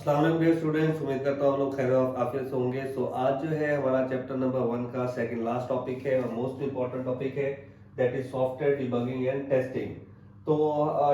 अस्सलाम वालेकुम dear students, उम्मीद करता हूँ आप लोग खैर आफियत से होंगे। सो आज जो है हमारा चैप्टर नंबर 1 का सेकंड लास्ट टॉपिक है और मोस्ट इंपॉर्टेंट टॉपिक है, that is software debugging and testing. तो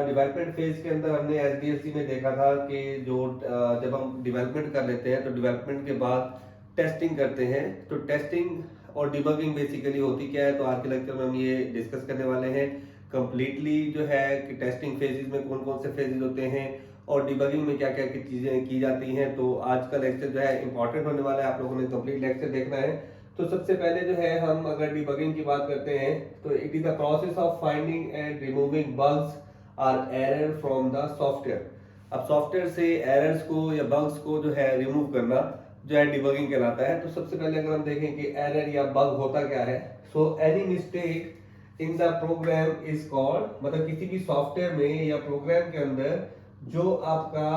डेवलपमेंट फेज के अंदर हमने एसडीएलसी में देखा था कि जब हम डेवलपमेंट कर लेते हैं तो डेवलपमेंट के बाद टेस्टिंग करते हैं। तो टेस्टिंग और डिबगिंग बेसिकली होती क्या है, तो आज के लेक्चर में हम ये डिस्कस करने वाले हैं कंप्लीटली जो है कि टेस्टिंग फेजेस में कौन कौन से फेजेस होते हैं और डिबगिंग में क्या क्या चीजें की जाती हैं। तो आज का लेक्चर जो है इंपॉर्टेंट होने वाला है, आप लोगों ने कंप्लीट लेक्चर देखना है। तो सबसे पहले जो है हम अगर डिबगिंग की बात करते हैं तो it is the process of finding and removing bugs or error from the software. अब सॉफ्टवेयर से एरर्स को या बग्स को जो है रिमूव करना जो है डिबगिंग कहलाता है। तो सबसे पहले अगर हम देखें कि एरर या बग होता क्या है, so any mistake in the program is called, मतलब किसी भी सॉफ्टवेयर में या प्रोग्राम के अंदर जो आपका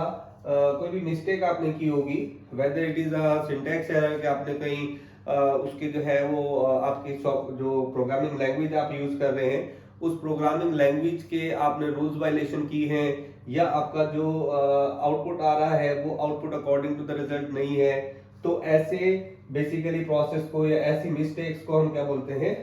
कोई भी मिस्टेक आपने की होगी, whether it is a syntax error कि आपने कहीं उसकी जो है वो आपकी जो प्रोग्रामिंग लैंग्वेज आप यूज कर रहे हैं उस प्रोग्रामिंग लैंग्वेज के आपने रूल्स वायलेशन की है, या आपका जो आउटपुट आ रहा है वो output according to the result नहीं है। तो ऐसे बेसिकली प्रोसेस को या ऐसी मिस्टेक्स को हम क्या बोलते हैं,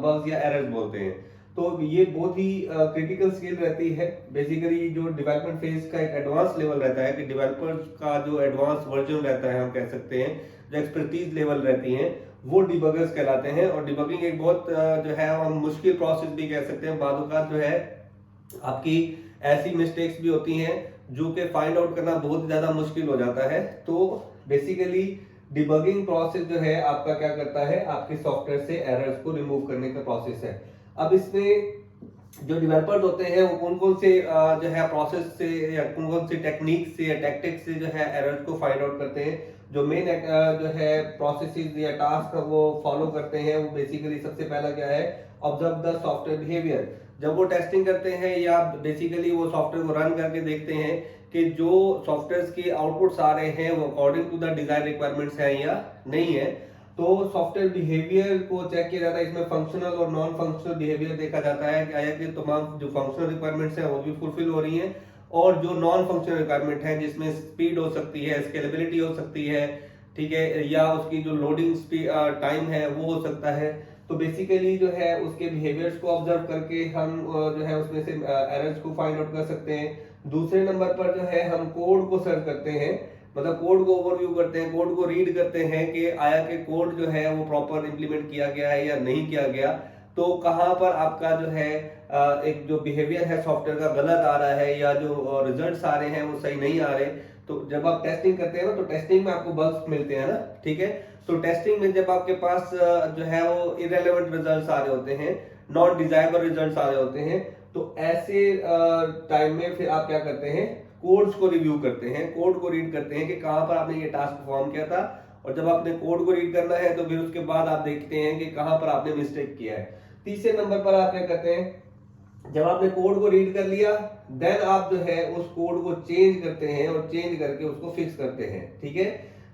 बग्स या एरर्स बोलते हैं। तो ये बहुत ही क्रिटिकल स्किल रहती है। बेसिकली जो डेवलपमेंट फेज का एक एडवांस लेवल रहता है कि डेवलपर्स का जो एडवांस वर्जन रहता है, हम कह सकते हैं जो एक्सपर्टीज लेवल रहती है वो डिबगर्स कहलाते हैं। और डिबगिंग एक बहुत जो है हम मुश्किल प्रोसेस भी कह सकते हैं। बाद औक़ात जो है आपकी ऐसी मिस्टेक्स भी होती हैं जो कि फाइंड आउट करना बहुत ज्यादा मुश्किल हो जाता है। तो बेसिकली डिबगिंग प्रोसेस जो है आपका क्या करता है, आपके सॉफ्टवेयर से एरर्स को रिमूव करने का प्रोसेस है। अब इसमें जो डेवलपर्स होते हैं वो कौन कौन से जो है प्रोसेस से या कौन कौन से टेक्निक से या टैक्टिक्स से जो है एरर्स को फाइंड आउट करते हैं। जो मेन जो है प्रोसेसेस या टास्क वो फॉलो करते हैं, वो बेसिकली सबसे पहला क्या है, ऑब्जर्व द सॉफ्टवेयर बिहेवियर। जब वो टेस्टिंग करते हैं या बेसिकली वो सॉफ्टवेयर को रन करके देखते हैं कि जो सॉफ्टवेयर के आउटपुट्स आ रहे हैं वो according to the desire requirements है या नहीं है, तो सॉफ्टवेयर बिहेवियर को चेक किया जाता है। इसमें फंक्शनल और नॉन फंक्शनल बिहेवियर देखा जाता है कि आया कि तमाम जो फंक्शनल रिक्वायरमेंट्स हैं वो भी फुलफिल हो रही हैं, और जो नॉन फंक्शनल रिक्वायरमेंट है जिसमें स्पीड हो सकती है, स्केलेबिलिटी हो सकती है, ठीक है, या उसकी जो लोडिंग स्पीड टाइम है वो हो सकता है। तो बेसिकली जो है उसके बिहेवियर्स को ऑब्जर्व करके हम जो है उसमें से एरर्स को फाइंड आउट कर सकते हैं। दूसरे नंबर पर जो है हम कोड को सर्च करते हैं, मतलब कोड को ओवरव्यू करते हैं, कोड को रीड करते हैं कि आया कि कोड जो है वो प्रॉपर इंप्लीमेंट किया गया है या नहीं किया गया। तो कहाँ पर आपका जो है एक जो बिहेवियर है सॉफ्टवेयर का गलत आ रहा है या जो रिजल्ट्स आ रहे हैं वो सही नहीं आ रहे। तो जब आप टेस्टिंग करते हैं ना तो टेस्टिंग में आपको बग्स मिलते हैं ना, ठीक है। तो टेस्टिंग में जब आपके पास जो है वो इरेलेवेंट रिजल्ट्स आ रहे होते हैं, नॉट डिजायरेबल रिजल्ट्स आ रहे होते हैं, तो ऐसे टाइम में फिर आप क्या करते हैं, कोड्स को रिव्यू करते हैं, कोड को रीड करते हैं कि कहां पर आपने ये टास्क परफॉर्म किया था। और जब आपने कोड को रीड करना है तो फिर उसके बाद आप देखते हैं कि कहां पर आपने मिस्टेक किया है। तीसरे नंबर पर आप क्या करते हैं, जब आपने कोड को रीड कर लिया देन आप जो है उस कोड को चेंज करते हैं और चेंज करके उसको फिक्स करते हैं, ठीक है।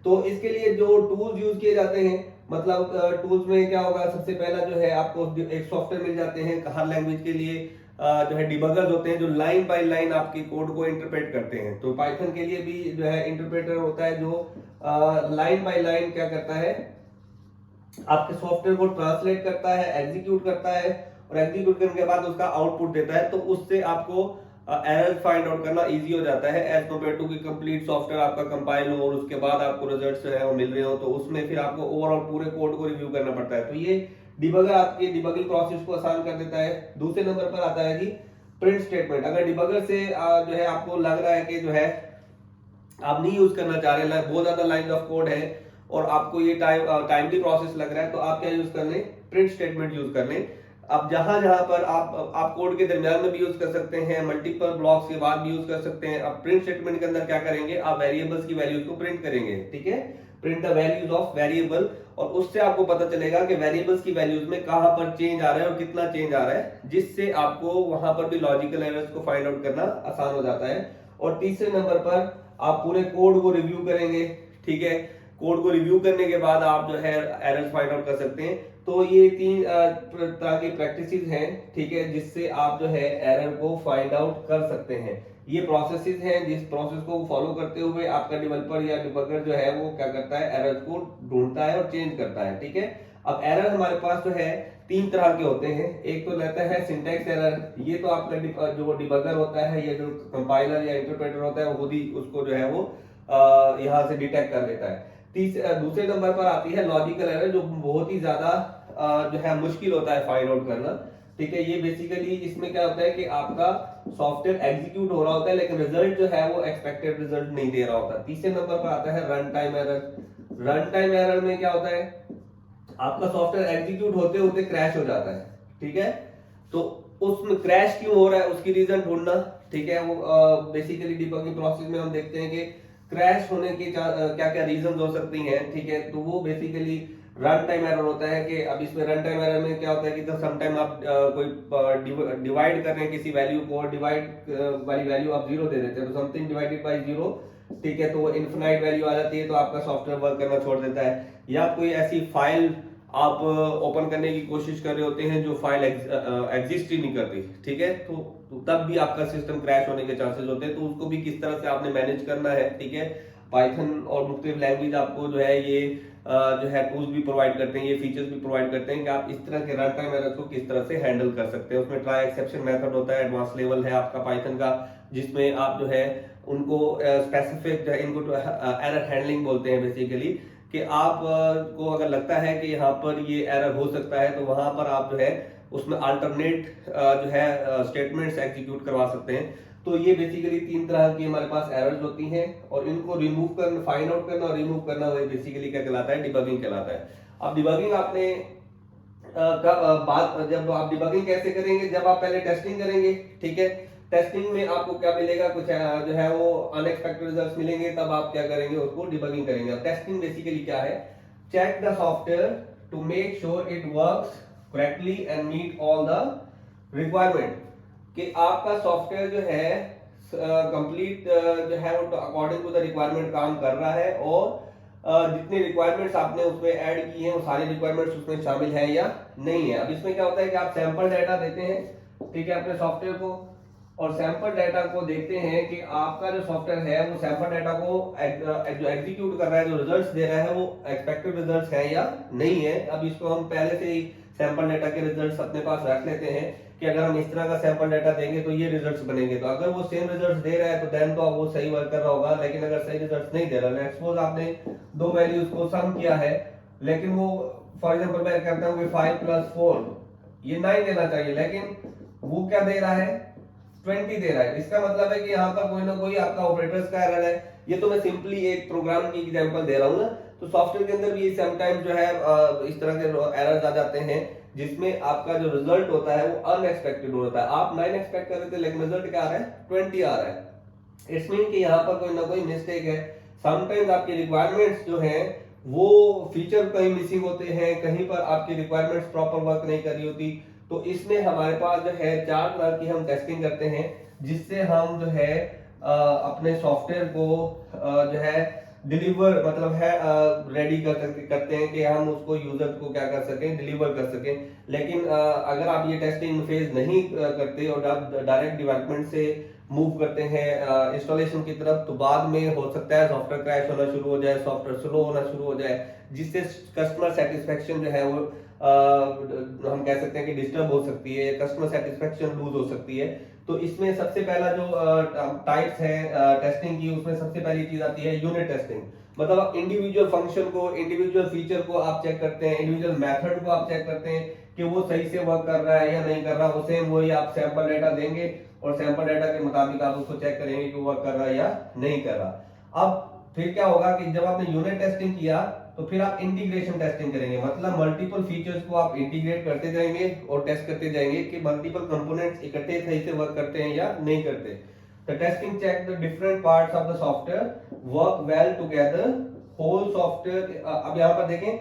तो इसके लिए जो टूल्स यूज किए जाते हैं, मतलब टूल्स में क्या होगा, सबसे पहला जो है आपको एक सॉफ्टवेयर मिल जाते हैं हर लैंग्वेज के लिए, जो है डिबगर्स होते हैं जो लाइन बाय लाइन आपकी कोड को इंटरप्रेट करते हैं। तो पाइथन के लिए भी जो है इंटरप्रेटर होता है जो लाइन बाय लाइन क्या करता है, आपके सॉफ्टवेयर को ट्रांसलेट करता है, एग्जीक्यूट करता है, और एग्जीक्यूट करने के बाद उसका आउटपुट देता है। तो उससे आपको एरर फाइंड आउट करना इजी हो जाता है एज कम्पेयर टू कि कंप्लीट सॉफ्टवेयर आपका कंपाइल हो और उसके बाद आपको रिजल्ट्स जो है वो मिल रहे हो, तो उसमें फिर आपको ओवरऑल पूरे कोड को रिव्यू करना पड़ता है। तो ये डिबगर आपके डिबगिंग प्रोसेस को आसान कर देता है। दूसरे नंबर पर आता है जी प्रिंट स्टेटमेंट। अगर डिबगर से जो है आपको लग रहा है कि जो है आप नहीं यूज करना चाह रहे, बहुत ज्यादा लाइन ऑफ कोड है और आपको ये टाइमली प्रोसेस लग रहा है, तो आप क्या यूज कर लें, प्रिंट स्टेटमेंट यूज कर लें। अब जहां जहां पर आप कोड के दरमियान में भी यूज कर सकते हैं, मल्टीपल ब्लॉक्स के बाद भी यूज कर सकते हैं। अब प्रिंट स्टेटमेंट के अंदर क्या करेंगे, आप वेरिएबल्स की वैल्यूज को प्रिंट करेंगे, ठीक है, print the values of variable, और उससे आपको पता चलेगा कि वेरिएबल्स की वैल्यूज में कहां पर चेंज आ रहा है और कितना चेंज आ रहा है, जिससे आपको वहां पर भी लॉजिकल एरर्स को फाइंड आउट करना आसान हो जाता है। और तीसरे नंबर पर आप पूरे कोड को रिव्यू करेंगे, ठीक है, कोड को रिव्यू करने के बाद आप जो है एरर्स फाइंड आउट कर सकते हैं। तो ये तीन तरह की प्रैक्टिसेस हैं, ठीक है, जिससे आप जो है एरर को फाइंड आउट कर सकते हैं। ये प्रोसेसेस हैं जिस प्रोसेस को फॉलो करते हुए आपका डेवलपर या डिबगर जो है वो क्या करता है, एरर को ढूंढता है और चेंज करता है। ठीक है, अब एरर हमारे पास जो है तीन तरह के होते हैं। एक तो रहता है सिंटैक्स एरर, ये तो आपका जो डिबगर होता है या जो कंपाइलर या इंटरप्रेटर होता है वो खुद ही उसको जो है वो यहाँ से डिटेक्ट कर लेता है। दूसरे नंबर पर आती है लॉजिकल एरर, जो बहुत ही ज्यादा जो है मुश्किल होता है फाइंड आउट करना। ठीक है, ये बेसिकली इसमें क्या होता है कि आपका सॉफ्टवेयर एग्जीक्यूट हो रहा होता है लेकिन रिजल्ट जो है वो एक्सपेक्टेड रिजल्ट नहीं दे रहा होता। तीसरे नंबर पर आता है run time error. Run time error में क्या होता है, आपका सॉफ्टवेयर एग्जीक्यूट होते होते क्रैश हो जाता है। ठीक है, तो उसमें क्रैश क्यों हो रहा है उसकी रीजन ढूंढना। ठीक है, वो बेसिकली डिबगिंग प्रोसेस में हम देखते हैं कि क्रैश होने की क्या क्या रीजन हो सकती हैं। ठीक है, तो वो बेसिकली रन टाइम एरर होता है कि अब इसमें रन टाइम एरर में क्या होता है कि तो समटाइम आप कोई डिवाइड कर रहे हैं किसी वैल्यू को, डिवाइड वाली वैल्यू आप जीरो दे देते हैं, तो समथिंग डिवाइडेड बाय जीरो, ठीक है, तो वो इनफिनाइट वैल्यू आ जाती है, तो आपका सॉफ्टवेयर वर्क करना छोड़ देता है। या कोई ऐसी फाइल आप ओपन करने की कोशिश कर रहे होते हैं जो फाइल एग्जिस्ट ही नहीं करती। ठीक है, तो तब भी आपका सिस्टम क्रैश होने के चांसेस होते हैं, तो उसको भी किस तरह से आपने मैनेज करना है। ठीक है, पाइथन और मुख्तलिफ लैंग्वेज आपको जो है ये जो है टूल्स भी प्रोवाइड करते हैं, ये फीचर्स भी प्रोवाइड करते हैं कि आप इस तरह के रन टाइम एरर को किस तरह से हैंडल कर सकते हैं। उसमें ट्राई एक्सेप्शन मेथड होता है, एडवांस लेवल है आपका पाइथन का, जिसमें आप जो है उनको स्पेसिफिक इनको एरर हैंडलिंग बोलते हैं बेसिकली, कि आप को अगर लगता है कि यहाँ पर ये एरर हो सकता है तो वहां पर आप जो है उसमें अल्टरनेट जो है स्टेटमेंट्स एग्जीक्यूट करवा सकते हैं। तो ये बेसिकली तीन तरह की हमारे पास एरर्स होती हैं और इनको रिमूव करना, फाइंड आउट करना और रिमूव करना, वो बेसिकली क्या कहलाता है, डिबगिंग कहलाता है। अब डिबगिंग आपने बात, जब आप डिबगिंग कैसे करेंगे, जब आप पहले टेस्टिंग करेंगे। ठीक है, टेस्टिंग में आपको क्या मिलेगा, कुछ जो है वो अनएक्सपेक्टेड रिजल्ट्स मिलेंगे, तब आप क्या करेंगे, उसको डिबगिंग करेंगे। अब टेस्टिंग बेसिकली क्या है, check the software to make sure it works correctly and meet all the requirement, कि आपका सॉफ्टवेयर जो है कंप्लीट जो है वो अकॉर्डिंग टू द रिक्वायरमेंट काम कर रहा है और जितनी रिक्वायरमेंट्स आपने उसमें ऐड की हैं वो सारी रिक्वायरमेंट्स उसमें शामिल है या नहीं है। अब इसमें क्या होता है कि आप सैंपल डाटा देते हैं, ठीक है, अपने सॉफ्टवेयर को, और सैंपल डाटा को देखते हैं कि आपका जो सॉफ्टवेयर है वो सैंपल डाटा को जो एग्जीक्यूट कर रहा है, जो रिजल्ट्स दे रहा है, वो एक्सपेक्टेड रिजल्ट्स है या नहीं है। अब इसको हम पहले से ही सैंपल डाटा के रिजल्ट्स अपने पास रख लेते हैं कि अगर हम इस तरह का सैंपल डाटा देंगे तो ये रिजल्ट्स बनेंगे। तो अगर वो सेम रिजल्ट्स दे रहा है तो देन तो वो सही वर्क कर रहा होगा, लेकिन अगर सही रिजल्ट्स नहीं दे रहा, लेट्स सपोज आपने दो वैल्यूज को सम किया है लेकिन वो, फॉर एग्जांपल मैं कहता हूं कि 5 + 4 ये 9 देना चाहिए, लेकिन वो क्या दे रहा है, 20 दे रहा है। इसका मतलब है कि यहाँ पर कोई ना कोई आपका ऑपरेटर्स का एरर है। ये तो मैं सिंपली एक प्रोग्राम की एग्जांपल दे रहा हूँ ना, तो सॉफ्टवेयर के अंदर भी समटाइम्स जो है इस तरह के एरर्स आ जाते हैं जिसमें आपका जो रिजल्ट होता है वो अनएक्सपेक्टेड होता है। आप 9 एक्सपेक्ट कर रहे थे लेकिन रिजल्ट क्या आ रहा है, 20 आ रहा है। इट्स मीन कि यहाँ पर कोई ना कोई मिस्टेक है। समटाइम्स आपकी रिक्वायरमेंट्स जो है वो फीचर कहीं मिसिंग होते हैं, कहीं पर आपकी रिक्वायरमेंट्स प्रॉपर वर्क नहीं कर रही होती। तो इसमें हमारे पास जो है 4 तरह की हम टेस्टिंग करते हैं, जिससे हम जो है अपने सॉफ्टवेयर को जो है डिलीवर, मतलब है रेडी करते हैं कि हम उसको यूजर को क्या कर सकें, डिलीवर कर सकें। लेकिन अगर आप ये टेस्टिंग फेज नहीं करते और आप डायरेक्ट डेवलपमेंट से मूव करते हैं इंस्टॉलेशन की तरफ, तो बाद में हो सकता है सॉफ्टवेयर क्रैश होना शुरू हो जाए, सॉफ्टवेयर स्लो होना शुरू हो जाए, जिससे कस्टमर सेटिस्फेक्शन जो है वो हम कह सकते हैं कि डिस्टर्ब हो सकती है, कस्टमर सेटिस्फेक्शन लूज हो सकती है। तो इसमें सबसे पहला जो टाइप्स है टेस्टिंग की, उसमें सबसे पहली चीज आती है यूनिट टेस्टिंग। मतलब आप इंडिविजुअल फंक्शन को, इंडिविजुअल फीचर को आप चेक करते हैं, इंडिविजुअल मेथड को आप चेक करते हैं कि वो सही से वर्क कर रहा है या नहीं कर रहा। वो सेम वही आप सैंपल डाटा देंगे और सैंपल डाटा के मुताबिक आप उसको चेक करेंगे कि वर्क कर रहा है या नहीं कर रहा। अब फिर क्या होगा कि जब आपने यूनिट टेस्टिंग किया तो फिर आप इंटीग्रेशन टेस्टिंग करेंगे, मतलब मल्टीपल फीचर्स को आप इंटीग्रेट करते जाएंगे और टेस्ट करते जाएंगे कि मल्टीपल कंपोनेंट्स इकट्ठे सही से वर्क करते हैं या नहीं करते। The testing check the different parts of the software work well together, whole software. अब यहाँ पर देखें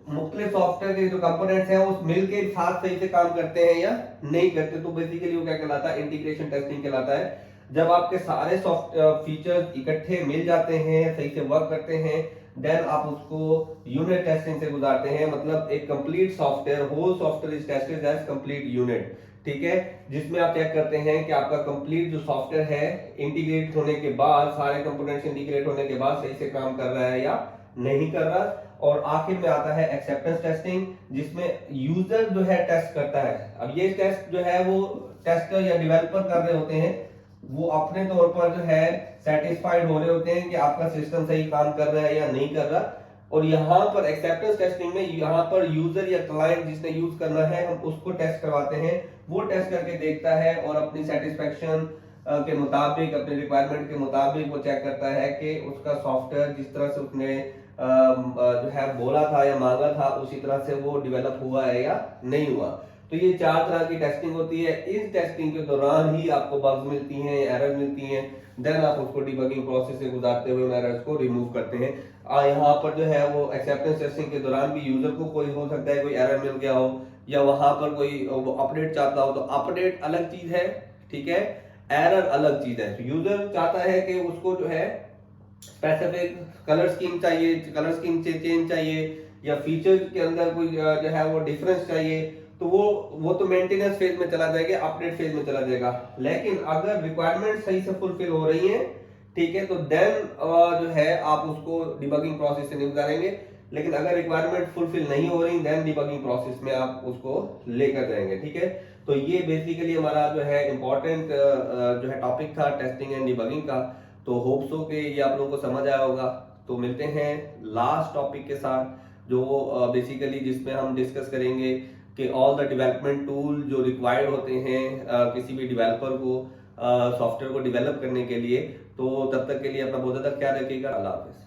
मुख्तलिफ सॉफ्टवेयर के जो कंपोनेंट्स हैं वो मिलके साथ सही से काम करते हैं या नहीं करते, तो बेसिकली वो क्या कहलाता है, इंटीग्रेशन टेस्टिंग कहलाता है। जब आपके सारे सॉफ्ट फीचर्स इकट्ठे मिल जाते हैं, सही से वर्क करते हैं, देन आप उसको यूनिट टेस्टिंग से गुजारते हैं। मतलब एक complete software, whole software is tested as complete unit. ठीक है, जिसमें आप चेक करते हैं कि आपका कंप्लीट जो सॉफ्टवेयर है इंटीग्रेट होने के बाद, सारे कंपोनेंट्स इंटीग्रेट होने के बाद सही से काम कर रहा है या नहीं कर रहा। और आखिर में आता है एक्सेप्टेंस टेस्टिंग, जिसमें यूजर जो है टेस्ट करता है। अब ये टेस्ट जो है वो टेस्टर या डेवलपर कर रहे होते हैं, वो अपने तौर पर जो है सेटिस्फाइड हो रहे होते हैं कि आपका सिस्टम सही काम कर रहा है या नहीं कर रहा। और यहाँ पर एक्सेप्टेंस टेस्टिंग में यहाँ पर यूजर या क्लाइंट जिसने यूज करना है, हम उसको टेस्ट करवाते हैं, वो टेस्ट करके देखता है और अपनी सेटिस्फेक्शन के मुताबिक, अपने रिक्वायरमेंट के मुताबिक वो चेक करता है कि उसका सॉफ्टवेयर जिस तरह से उसने जो है बोला था या मांगा था उसी तरह से वो डेवलप हुआ है या नहीं हुआ। तो ये 4 तरह की टेस्टिंग होती है। इस टेस्टिंग के दौरान ही आपको बग्स मिलती हैं, एरर मिलती हैं, देन आप उसको डिबगिंग प्रोसेस से गुजारते हुए उन एरर्स को रिमूव करते हैं। यहाँ पर जो है वो एक्सेप्टेंस टेस्टिंग के दौरान भी यूजर को कोई हो सकता है कोई एरर मिल गया हो, या वहां पर कोई वो अपडेट चाहता हो, तो अपडेट अलग चीज है, ठीक है, एरर अलग चीज है। तो यूजर चाहता है कि उसको जो है स्पेसिफिक कलर स्कीम चाहिए, कलर स्कीम चेंज चाहिए, या फीचर के अंदर कोई जो है वो डिफरेंस चाहिए, तो वो तो मेंटेनेंस फेज में चला जाएगा, अपडेट फेज में चला जाएगा। लेकिन अगर रिक्वायरमेंट सही से फुलफिल हो रही है, ठीक है, तो देन जो है आप उसको डिबगिंग प्रोसेस से नहीं गुजारेंगे। लेकिन अगर रिक्वायरमेंट फुलफिल नहीं हो रही, देन डिबगिंग प्रोसेस में आप उसको लेकर जाएंगे, ठीक है। तो ये बेसिकली हमारा जो है इंपॉर्टेंट जो है टॉपिक था टेस्टिंग एंड डिबगिंग का। तो होप सो कि ये आप लोगों को समझ आया होगा। तो मिलते हैं लास्ट टॉपिक के साथ, जो बेसिकली जिसमें हम डिस्कस करेंगे कि ऑल द डेवलपमेंट टूल जो रिक्वायर्ड होते हैं किसी भी डेवलपर को सॉफ्टवेयर को डेवलप करने के लिए। तो तब तक के लिए अपना बहुत ज़्यादा ख्याल रखिएगा। अल्लाह हाफिज़।